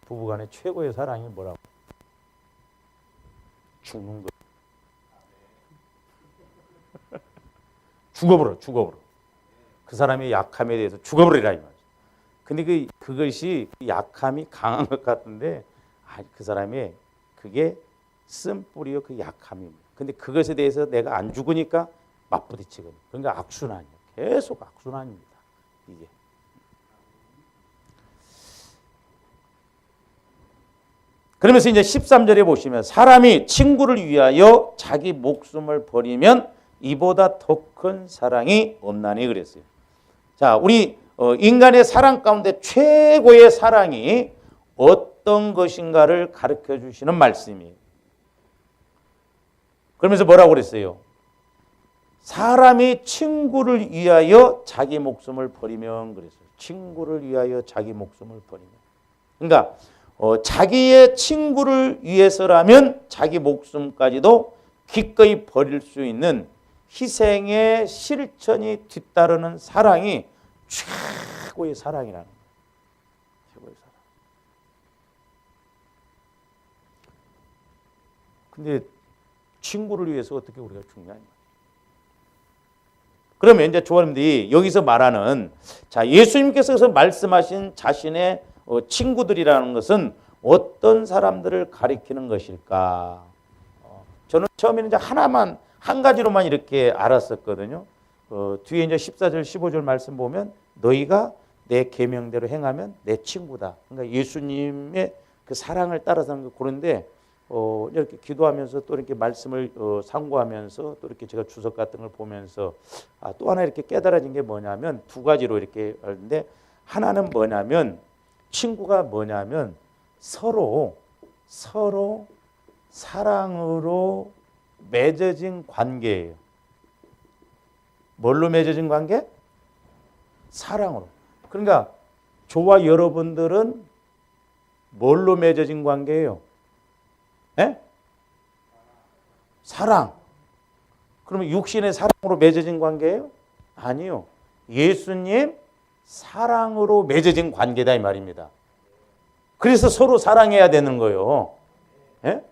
부부간의 최고의 사랑이 뭐라고? 죽는 거. 죽어버려. 그 사람의 약함에 대해서 죽어버리라 이 말이죠. 근데 그것이 약함이 강한 것 같은데 그 사람의 그게 쓴뿌리요 그 약함입니다. 근데 그것에 대해서 내가 안 죽으니까 맞부딪히거든요. 그러니까 악순환이에요. 계속 악순환입니다. 이게. 그러면서 이제 13절에 보시면 사람이 친구를 위하여 자기 목숨을 버리면 이보다 더 큰 사랑이 없나니 그랬어요. 자, 우리 인간의 사랑 가운데 최고의 사랑이 어떤 것인가를 가르쳐 주시는 말씀이에요. 그러면서 뭐라고 그랬어요? 사람이 친구를 위하여 자기 목숨을 버리면 그랬어요. 친구를 위하여 자기 목숨을 버리면. 그러니까 자기의 친구를 위해서라면 자기 목숨까지도 기꺼이 버릴 수 있는 희생의 실천이 뒤따르는 사랑이 최고의 사랑이라는 거예요. 최고의 사랑. 근데 친구를 위해서 어떻게 우리가 죽냐? 그러면 이제 조아님들이 여기서 말하는 자 예수님께서 말씀하신 자신의 친구들이라는 것은 어떤 사람들을 가리키는 것일까? 저는 처음에는 이제 하나만 한 가지로만 이렇게 알았었거든요. 뒤에 이제 14절 15절 말씀 보면 너희가 내 계명대로 행하면 내 친구다. 그러니까 예수님의 그 사랑을 따라서 하는 거 그런데 이렇게 기도하면서 또 이렇게 말씀을 상고하면서 또 이렇게 제가 주석 같은 걸 보면서 또 하나 이렇게 깨달아진 게 뭐냐면 두 가지로 이렇게 하는데 하나는 뭐냐면 친구가 뭐냐면 서로 사랑으로 맺어진 관계예요. 뭘로 맺어진 관계? 사랑으로. 그러니까 저와 여러분들은 뭘로 맺어진 관계예요? 네? 사랑. 그러면 육신의 사랑으로 맺어진 관계예요? 아니요. 예수님 사랑으로 맺어진 관계다 이 말입니다. 그래서 서로 사랑해야 되는 거예요. 네?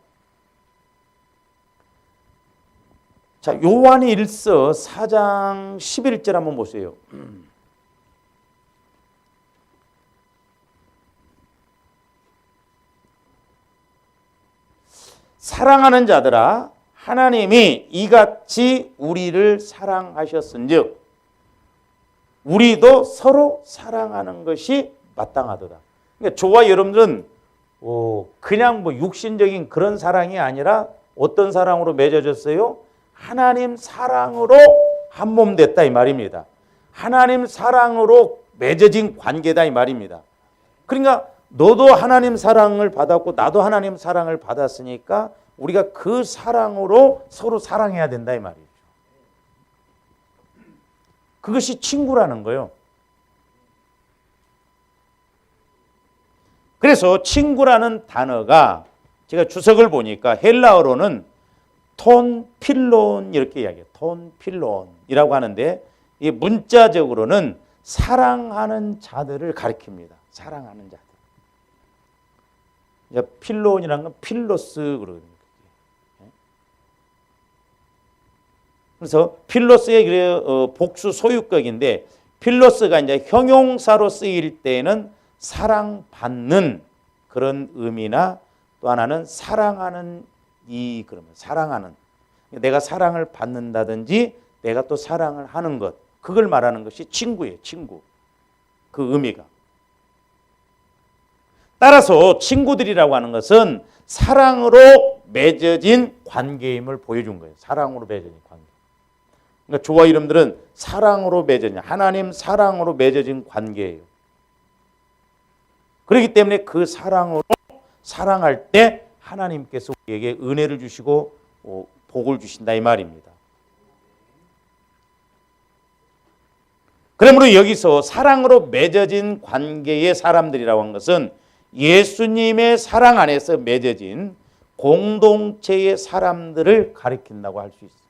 자, 요한의 1서 4장 11절 한번 보세요. 사랑하는 자들아 하나님이 이같이 우리를 사랑하셨은즉 우리도 서로 사랑하는 것이 마땅하도다. 그러니까 저와 여러분들은 그냥 뭐 육신적인 그런 사랑이 아니라 어떤 사랑으로 맺어졌어요? 하나님 사랑으로 한 몸 됐다 이 말입니다. 하나님 사랑으로 맺어진 관계다 이 말입니다. 그러니까 너도 하나님 사랑을 받았고 나도 하나님 사랑을 받았으니까 우리가 그 사랑으로 서로 사랑해야 된다 이 말이죠. 그것이 친구라는 거예요. 그래서 친구라는 단어가 제가 주석을 보니까 헬라어로는 톤 필론 이렇게 이야기해요. 톤 필론이라고 하는데 이 문자적으로는 사랑하는 자들을 가리킵니다. 사랑하는 자들. 필론이라는 건 필로스 그러거든요. 그래서 필로스의 복수 소유격인데 필로스가 이제 형용사로 쓰일 때는 사랑받는 그런 의미나 또 하나는 사랑하는 그러면 사랑하는 내가 사랑을 받는다든지 내가 또 사랑을 하는 것 그걸 말하는 것이 친구예요. 친구. 그 의미가. 따라서 친구들이라고 하는 것은 사랑으로 맺어진 관계임을 보여준 거예요. 사랑으로 맺어진 관계. 그러니까 저와 여러분들은 사랑으로 맺어진 하나님 사랑으로 맺어진 관계예요. 그렇기 때문에 그 사랑으로 사랑할 때 하나님께서 우리에게 은혜를 주시고 복을 주신다 이 말입니다. 그러므로 여기서 사랑으로 맺어진 관계의 사람들이라고 하는 것은 예수님의 사랑 안에서 맺어진 공동체의 사람들을 가리킨다고 할 수 있어요.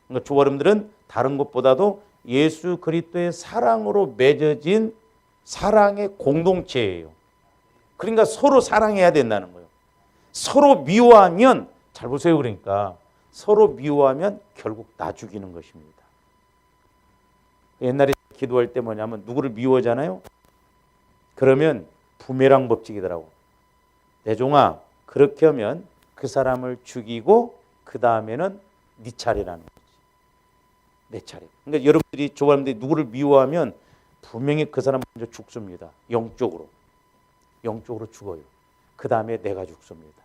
그러니까 저와 여러분들은 다른 것보다도 예수 그리스도의 사랑으로 맺어진 사랑의 공동체예요. 그러니까 서로 사랑해야 된다는 거예요. 서로 미워하면 잘 보세요. 그러니까 서로 미워하면 결국 나 죽이는 것입니다. 옛날에 기도할 때 뭐냐면 누구를 미워하잖아요. 그러면 부메랑 법칙이더라고. 내 종아 그렇게 하면 그 사람을 죽이고 그 다음에는 네 차례라는 거지. 내 차례. 그러니까 여러분들이 조아님들이 누구를 미워하면 분명히 그 사람 먼저 죽습니다. 영적으로 죽어요. 그 다음에 내가 죽습니다.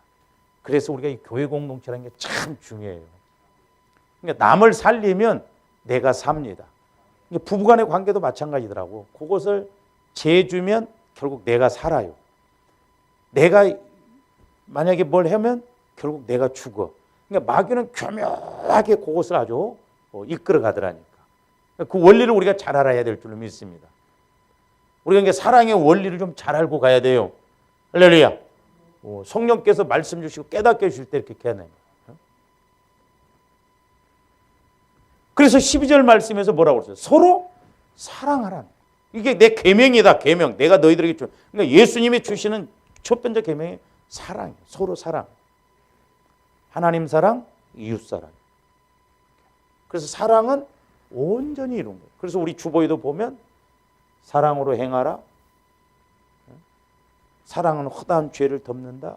그래서 우리가 이 교회 공동체라는 게 참 중요해요. 그러니까 남을 살리면 내가 삽니다. 부부간의 관계도 마찬가지더라고. 그것을 재주면 결국 내가 살아요. 내가 만약에 뭘 하면 결국 내가 죽어. 그러니까 마귀는 교묘하게 그것을 아주 이끌어 가더라니까. 그 원리를 우리가 잘 알아야 될 줄로 믿습니다. 우리가 이게 사랑의 원리를 좀 잘 알고 가야 돼요. 할렐루야. 성령께서 말씀 주시고 깨닫게 해주실 때 이렇게 해야 돼요. 그래서 12절 말씀에서 뭐라고 그랬어요? 서로 사랑하라. 이게 내 계명이다. 계명. 내가 너희들에게 준. 그러니까 예수님이 주시는 첫 번째 계명이 사랑이에요. 서로 사랑. 하나님 사랑, 이웃 사랑. 그래서 사랑은 온전히 이룬 거예요. 그래서 우리 주보에도 보면 사랑으로 행하라. 사랑은 허다한 죄를 덮는다.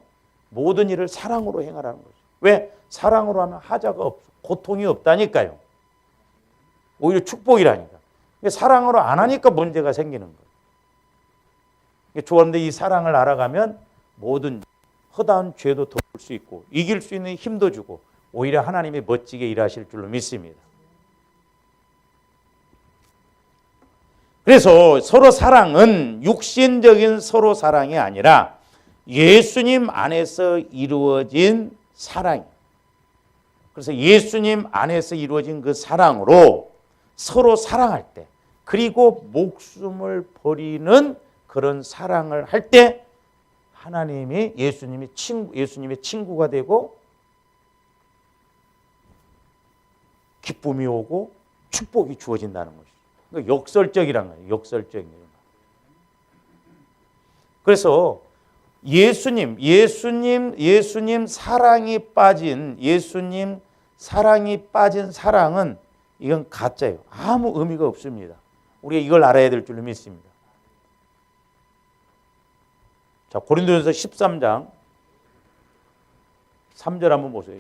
모든 일을 사랑으로 행하라는 거죠. 왜? 사랑으로 하면 하자가 없어. 고통이 없다니까요. 오히려 축복이라니까. 사랑으로 안 하니까 문제가 생기는 거예요. 조원들 이 사랑을 알아가면 모든 허다한 죄도 덮을 수 있고 이길 수 있는 힘도 주고 오히려 하나님이 멋지게 일하실 줄로 믿습니다. 그래서 서로 사랑은 육신적인 서로 사랑이 아니라 예수님 안에서 이루어진 사랑이에요. 그래서 예수님 안에서 이루어진 그 사랑으로 서로 사랑할 때 그리고 목숨을 버리는 그런 사랑을 할 때 하나님이 예수님의 친구가 되고 기쁨이 오고 축복이 주어진다는 것이죠. 그러니까 역설적이란 거예요. 역설적인 거예요. 그래서 예수님 사랑이 빠진 사랑은 이건 가짜예요. 아무 의미가 없습니다. 우리가 이걸 알아야 될 줄로 믿습니다. 자, 고린도전서 13장 3절 한번 보세요.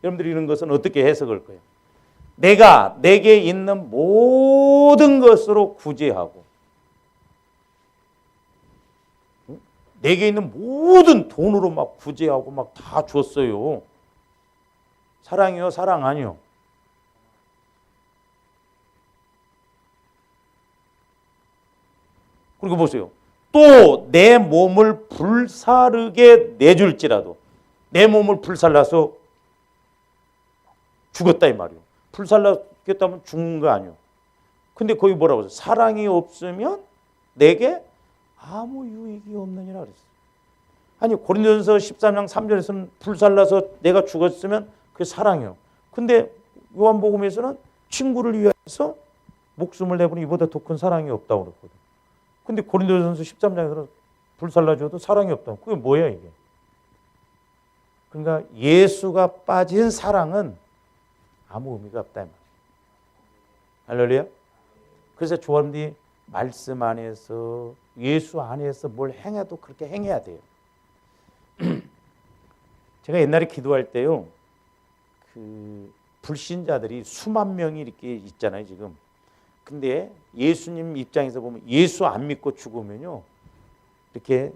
여러분들이 이런 것은 어떻게 해석할 거예요? 내가 내게 있는 모든 것으로 구제하고 내게 있는 모든 돈으로 막 구제하고 막 다 줬어요. 사랑이요? 사랑 아니요? 그리고 보세요. 또 내 몸을 불사르게 내줄지라도 내 몸을 불살라서 죽었다 이 말이에요. 불살랐겠다면 죽는 거 아니에요. 근데 거기 뭐라고 했어요? 사랑이 없으면 내게 아무 유익이 없느니라 그랬어요. 아니 고린도전서 13장 3절에서는 불살라서 내가 죽었으면 그게 사랑이에요. 근데 요한복음에서는 친구를 위해서 목숨을 내보니 이보다 더 큰 사랑이 없다고 그랬거든. 근데 고린도전서 13장에서는 불살라줘도 사랑이 없다고. 그게 뭐야 이게? 그러니까 예수가 빠진 사랑은 아무 의미가 없다 이 말이에요. 할렐루야. 그래서 조합들이 말씀 안에서 예수 안에서 뭘 행해도 그렇게 행해야 돼요. 제가 옛날에 기도할 때요, 그 불신자들이 수만 명이 이렇게 있잖아요 지금. 근데 예수님 입장에서 보면 예수 안 믿고 죽으면요, 이렇게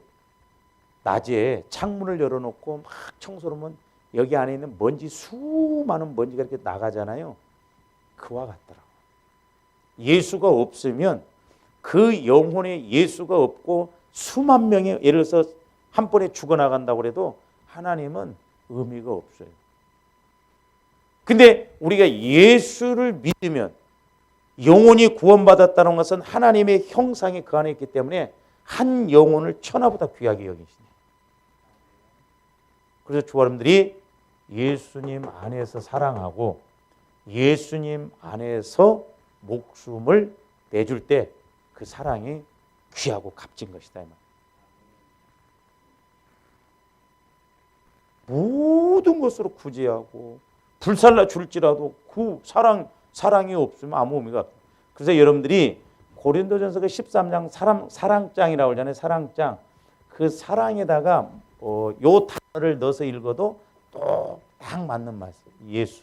낮에 창문을 열어놓고 막 청소를 하면 여기 안에 있는 먼지, 수많은 먼지가 이렇게 나가잖아요. 그와 같더라고요. 예수가 없으면 그 영혼에 예수가 없고 수만 명이 예를 들어서 한 번에 죽어나간다고 해도 하나님은 의미가 없어요. 근데 우리가 예수를 믿으면 영혼이 구원받았다는 것은 하나님의 형상이 그 안에 있기 때문에 한 영혼을 천하보다 귀하게 여기시네요. 그래서 주여러분들이 예수님 안에서 사랑하고 예수님 안에서 목숨을 내줄 때 그 사랑이 귀하고 값진 것이다. 모든 것으로 구제하고 불살라 줄지라도 그 사랑이 없으면 아무 의미가 없어요. 그래서 여러분들이 고린도전서 13장 사랑장이라고 하잖아요. 사랑장. 그 사랑에다가 요 단어를 넣어서 읽어도 또 딱 맞는 말씀. 예수.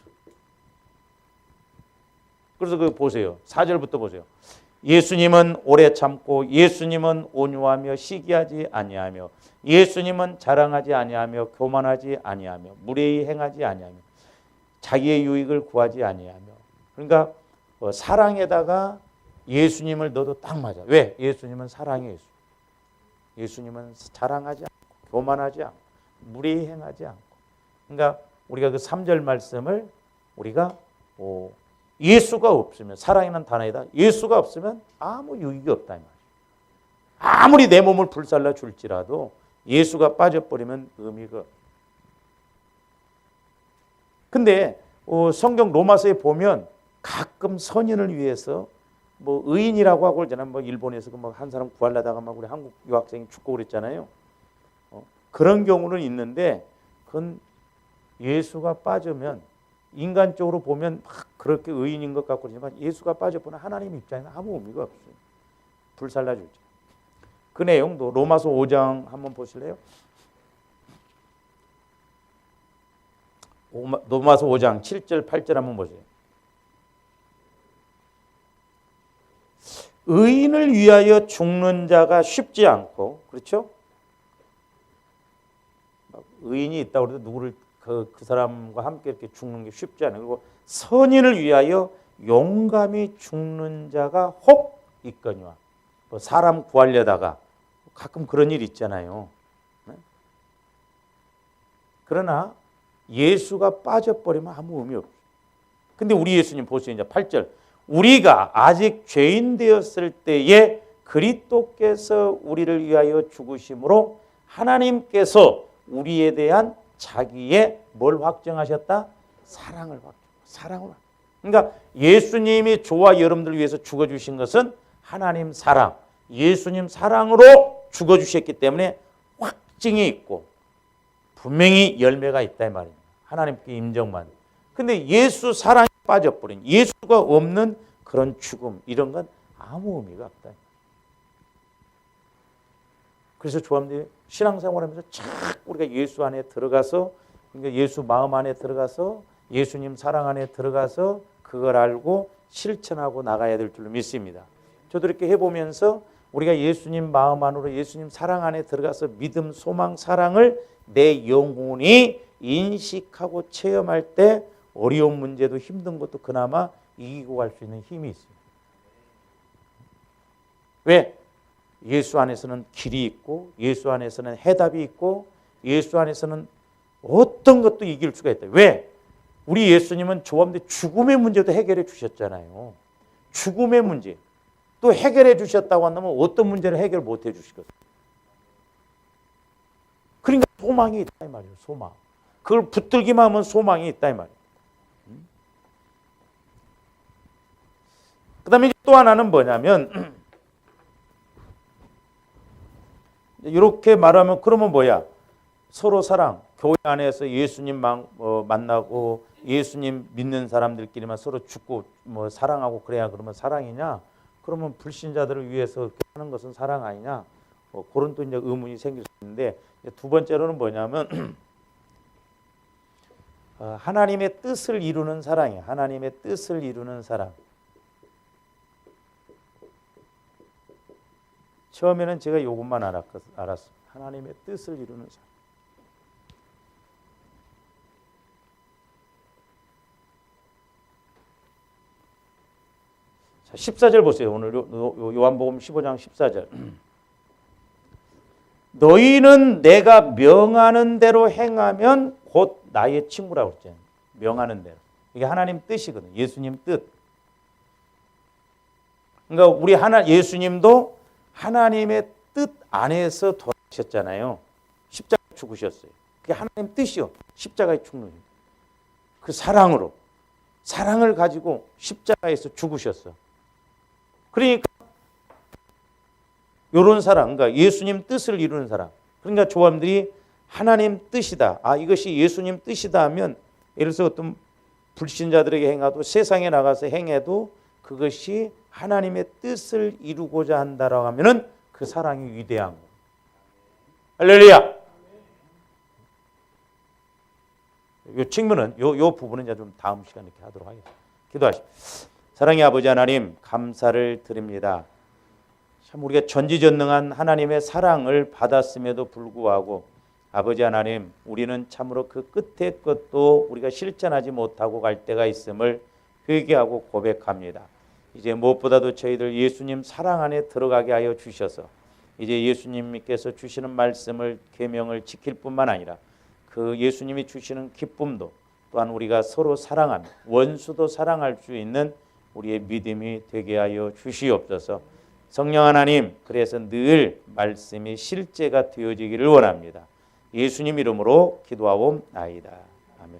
그래서 그 보세요. 4절부터 보세요. 예수님은 오래 참고 예수님은 온유하며 시기하지 아니하며 예수님은 자랑하지 아니하며 교만하지 아니하며 무례히 행하지 아니하며 자기의 유익을 구하지 아니하며. 그러니까 사랑에다가 예수님을 넣어도 딱 맞아. 왜? 예수님은 사랑의 예수. 예수님은 자랑하지 않고 교만하지 않고 무례히 행하지 않고. 그러니까 우리가 그 3절 말씀을 우리가 예수가 없으면, 사랑이라는 단어에다 예수가 없으면 아무 유익이 없다 이 말이에요. 아무리 내 몸을 불살라 줄지라도 예수가 빠져버리면 의미가 없어요. 근데 성경 로마서에 보면 가끔 선인을 위해서 뭐 의인이라고 하고 그러잖아요. 뭐 일본에서 한 사람 구하려다가 막 우리 한국 유학생이 죽고 그랬잖아요. 그런 경우는 있는데 그건 예수가 빠지면 인간적으로 보면 막 그렇게 의인인 것 같고 그러지만 예수가 빠져보면 하나님 입장에는 아무 의미가 없어요. 불살라줄지. 그 내용도 로마서 5장 한번 보실래요? 로마서 5장 7절 8절 한번 보세요. 의인을 위하여 죽는 자가 쉽지 않고, 그렇죠? 의인이 있다고 해도 누구를 그 사람과 함께 이렇게 죽는 게 쉽지 않아요. 그리고 선인을 위하여 용감히 죽는 자가 혹 있거니와. 뭐 사람 구하려다가 가끔 그런 일 있잖아요. 그러나 예수가 빠져버리면 아무 의미 없어요. 근데 우리 예수님 보세요. 이제 8절. 우리가 아직 죄인 되었을 때에 그리스도께서 우리를 위하여 죽으심으로 하나님께서 우리에 대한 자기의 뭘 확정하셨다? 사랑을 확정. 그러니까 예수님이 저와 여러분들을 위해서 죽어주신 것은 하나님 사랑, 예수님 사랑으로 죽어주셨기 때문에 확증이 있고 분명히 열매가 있다 이 말입니다. 하나님께 인정만. 근데 예수 사랑이 빠져버린 예수가 없는 그런 죽음 이런 건 아무 의미가 없다. 그래서 조합들이 신앙생활하면서 착 우리가 예수 안에 들어가서 그러니까 예수 마음 안에 들어가서 예수님 사랑 안에 들어가서 그걸 알고 실천하고 나가야 될 줄로 믿습니다. 저도 이렇게 해보면서 우리가 예수님 마음 안으로 예수님 사랑 안에 들어가서 믿음, 소망, 사랑을 내 영혼이 인식하고 체험할 때 어려운 문제도 힘든 것도 그나마 이기고 갈 수 있는 힘이 있습니다. 왜? 예수 안에서는 길이 있고 예수 안에서는 해답이 있고 예수 안에서는 어떤 것도 이길 수가 있다. 왜? 우리 예수님은 조합대 죽음의 문제도 해결해 주셨잖아요. 죽음의 문제. 또 해결해 주셨다고 한다면 어떤 문제를 해결 못 해 주시겠어요? 그러니까 소망이 있다 이 말이에요. 소망. 그걸 붙들기만 하면 소망이 있다 이 말이에요. 그 다음에 또 하나는 뭐냐면 이렇게 말하면 그러면 뭐야? 서로 사랑. 교회 안에서 예수님 만나고 예수님 믿는 사람들끼리만 서로 죽고 사랑하고 그래야 그러면 사랑이냐? 그러면 불신자들을 위해서 하는 것은 사랑 아니냐? 그런 또 이제 의문이 생길 수 있는데 두 번째로는 뭐냐면 하나님의 뜻을 이루는 사랑이에요. 하나님의 뜻을 이루는 사랑. 처음에는 제가 이것만 알았어요. 하나님의 뜻을 이루는 사랑. 자, 14절 보세요. 오늘 요한복음 15장 14절. 너희는 내가 명하는 대로 행하면 곧 나의 친구라고 그랬잖아요. 명하는 대로. 이게 하나님 뜻이거든요. 예수님 뜻. 그러니까 우리 예수님도 하나님의 뜻 안에서 돌아가셨잖아요. 십자가에 죽으셨어요. 그게 하나님 뜻이요. 십자가에 죽는 거예요. 그 사랑으로. 사랑을 가지고 십자가에서 죽으셨어. 그러니까 이런 사랑, 그러니까 예수님 뜻을 이루는 사람. 그러니까 조합들이 하나님 뜻이다. 이것이 예수님 뜻이다 하면 예를 들어서 어떤 불신자들에게 행하도 세상에 나가서 행해도 그것이 하나님의 뜻을 이루고자 한다라고 하면은 그 사랑이 위대한 거예요. 할렐루야. 이 측면은 요 부분은 이제 좀 다음 시간에 이렇게 하도록 하겠습니다. 기도하십시오. 사랑의 아버지 하나님 감사를 드립니다. 참 우리가 전지전능한 하나님의 사랑을 받았음에도 불구하고 아버지 하나님 우리는 참으로 그 끝의 것도 우리가 실천하지 못하고 갈 때가 있음을 회개하고 고백합니다. 이제 무엇보다도 저희들 예수님 사랑 안에 들어가게 하여 주셔서 이제 예수님께서 주시는 말씀을 계명을 지킬 뿐만 아니라 그 예수님이 주시는 기쁨도 또한 우리가 서로 사랑하며 원수도 사랑할 수 있는 우리의 믿음이 되게 하여 주시옵소서. 성령 하나님, 그래서 늘 말씀이 실제가 되어지기를 원합니다. 예수님 이름으로 기도하옵나이다. 아멘.